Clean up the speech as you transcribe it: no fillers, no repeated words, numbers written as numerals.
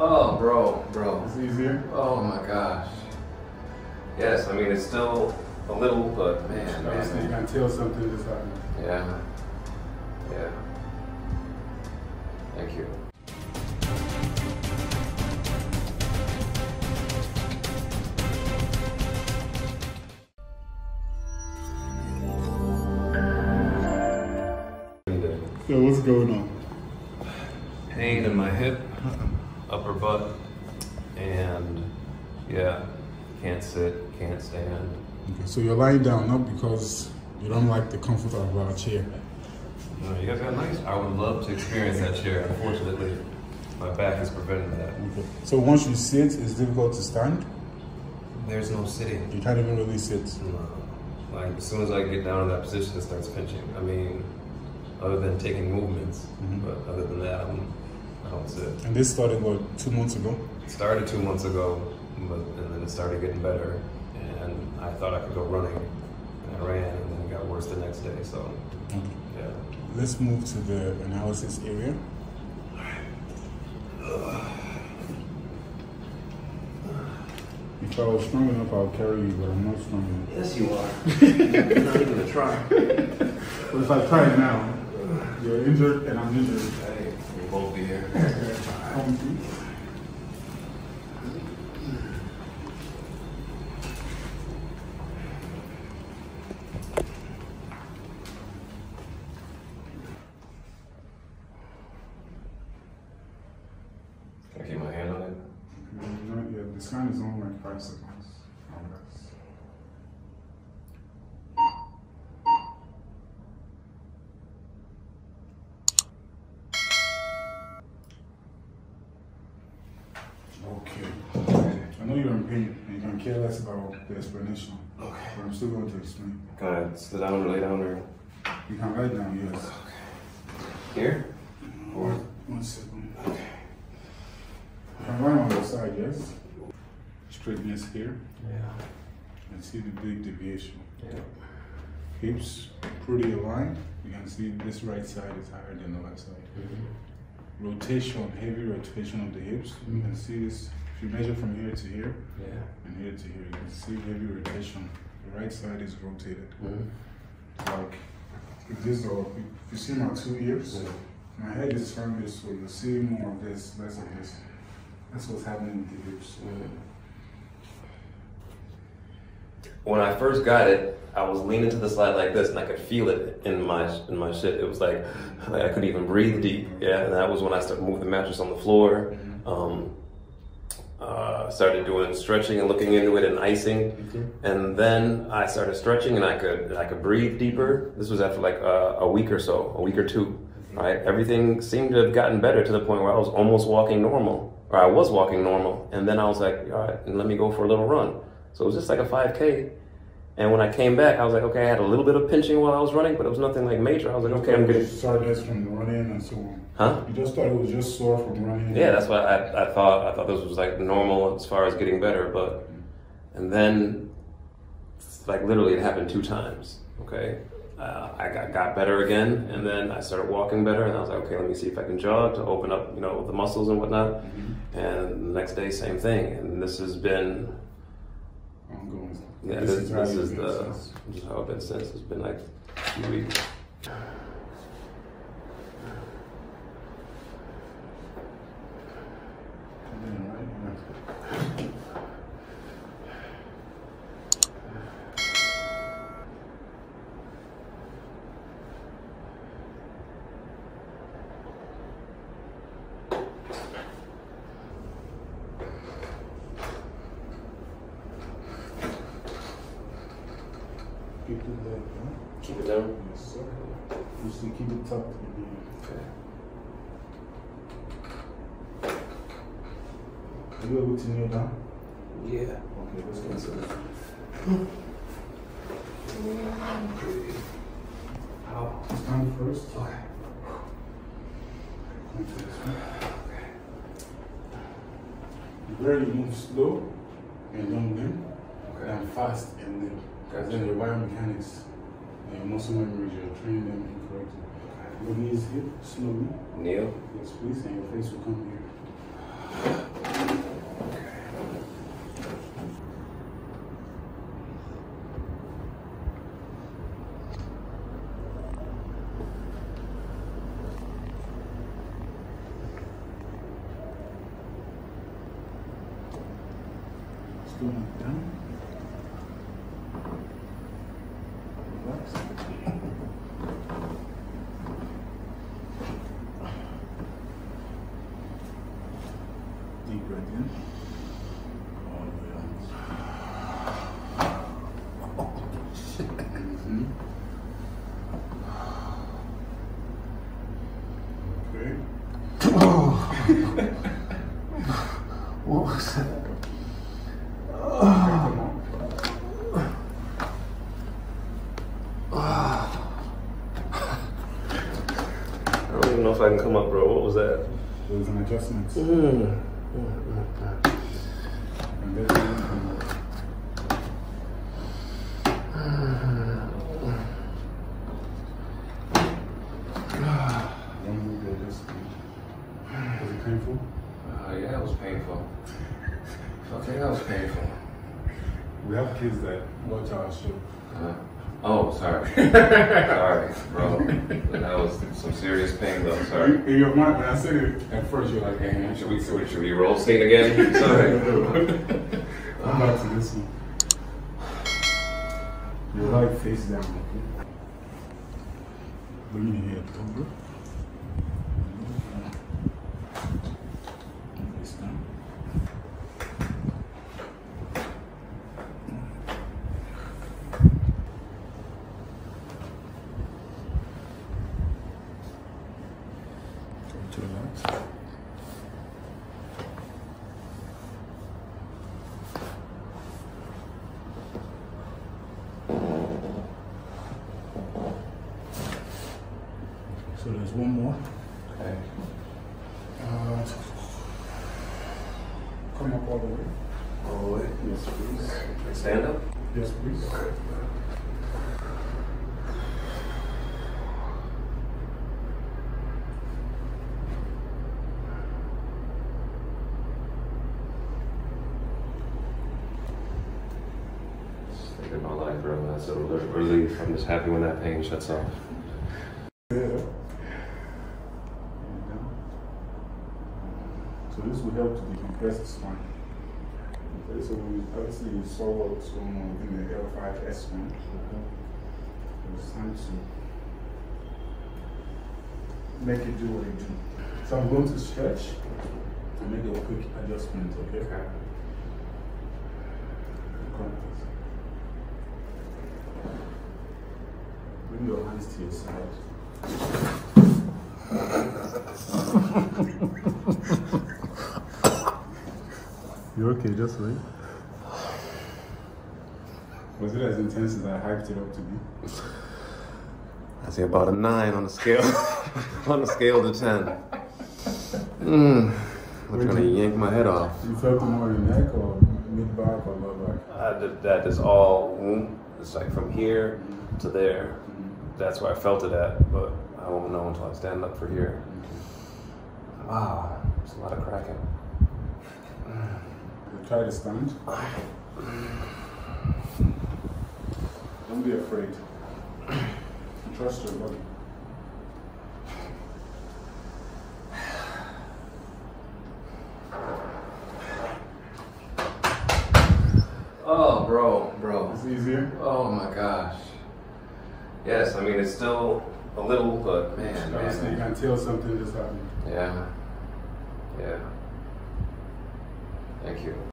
Oh, bro. It's easier? Oh my gosh. Yes, I mean, it's still a little, but man. So you can tell something is happening. Yeah. Yeah. Thank you. So what's going on? Pain in my hip, upper butt, and yeah, can't sit, can't stand. Okay, so you're lying down not because you don't like the comfort of our chair. No, you guys got nice. I would love to experience that chair. Unfortunately, my back is preventing that. Okay. So once you sit, it's difficult to stand? There's no sitting. You can't even really sit? No. Like, as soon as I get down in that position, it starts pinching. I mean, other than taking movements, but other than that, I don't sit. And this started, what, 2 months ago? It started 2 months ago, and then it started getting better, and I thought I could go running, and I ran, and then it got worse the next day, so, Okay. yeah. Let's move to the analysis area. If I was strong enough, I'll carry you, but I'm not strong enough. Yes, you are. I'm not even gonna try. But if I try now, you're injured and I'm injured. Hey, we'll both be here. Can I keep my hand on it? Yeah, the scan is only like 5 seconds. Okay. I know you're in pain and you can care less about the explanation. Okay. But I'm still going to explain. Can I sit down or lay down or? You can lie down, yes. Okay. Here? Or? 1 second. Okay. You can lie on the side, yes? Straightness here. Yeah. And see the big deviation. Yeah. Hips pretty aligned. You can see this right side is higher than the left side. Rotation, heavy rotation of the hips. You can see this, if you measure from here to here, and here to here, you can see heavy rotation. The right side is rotated. Like, if you see my 2 ears, my head is from this, so you'll see more of this, less of this. That's what's happening with the hips. When I first got it, I was leaning to the side like this, and I could feel it in my shit. It was like I couldn't even breathe deep. Yeah, and that was when I started moving the mattress on the floor. Started doing stretching and looking into it and icing, and then I started stretching and I could breathe deeper. This was after like a week or so, a week or two. Right, everything seemed to have gotten better to the point where I was almost walking normal, or I was walking normal, and then I was like, all right, let me go for a little run. So it was just like a 5K. And when I came back, I was like, okay, I had a little bit of pinching while I was running, but it was nothing like major. I was like, okay, I'm good. Soreness from running and so on. Huh? You just thought it was just sore from running? Yeah, that's what I thought. I thought this was like normal as far as getting better, but, and then, like literally it happened 2 times, okay? I got better again, and then I started walking better, and I was like, okay, let me see if I can jog to open up, the muscles and whatnot. And the next day, same thing. And this has been, ongoing. yeah, this is how I've been since. It's been like 2 weeks. Keep it there, huh? Keep it down? Yes, sir. Usually keep it tucked. Okay. Are you able to kneel down? Yeah. Okay, let's go. How? Stand first. Okay. Okay, this one. Very move slow and don't limp, and fast and limp. Because then your biomechanics and your muscle memories, you're training them incorrectly. Your knees hip slowly. Kneel. Yes, please, and your face will come here. Stomach down. Relax. Deep breath in. All the way out. Okay. What was that? I don't even know if I can come up, bro. What was that? It was an adjustment. And then one move your adjustment. Was it painful? Yeah, it was painful. Okay, that was painful. We have kids that watch our show. Oh, sorry. Sorry, bro. That was some serious pain, though. Sorry. In your mind, when I said it at first, you're like, hey, Should we roll scene again? Sorry. Come back to this one. Your right face down, okay? Bring your head over. Face down. To relax. So there's one more. Okay. Come up all the way. All the way. Yes, please. Stand up. Yes, please. Saved my life, bro. That's a relief. I'm just happy when that pain shuts off. So this will help to decompress the spine. Okay, so obviously you saw what's going on in the L5S one. It's time to make it do what it do. So I'm going to stretch and make a quick adjustment, okay? Okay. Bring your hands to your side. You're okay, just wait. Was it as intense as I hyped it up to be? I say about a 9 on the scale. On a scale to 10. I'm trying to yank my head off. You felt it more in your neck or mid-back or lower back? That is all. It's like from here to there. That's where I felt it at, but I won't know until I stand up for here. Wow, there's a lot of cracking. Try to stand. Don't be afraid. Trust your body. Oh, bro. It's easier? Oh my gosh. Yes, I mean, it's still a little, but man. Obviously, you can tell something just happened. Yeah. Thank you.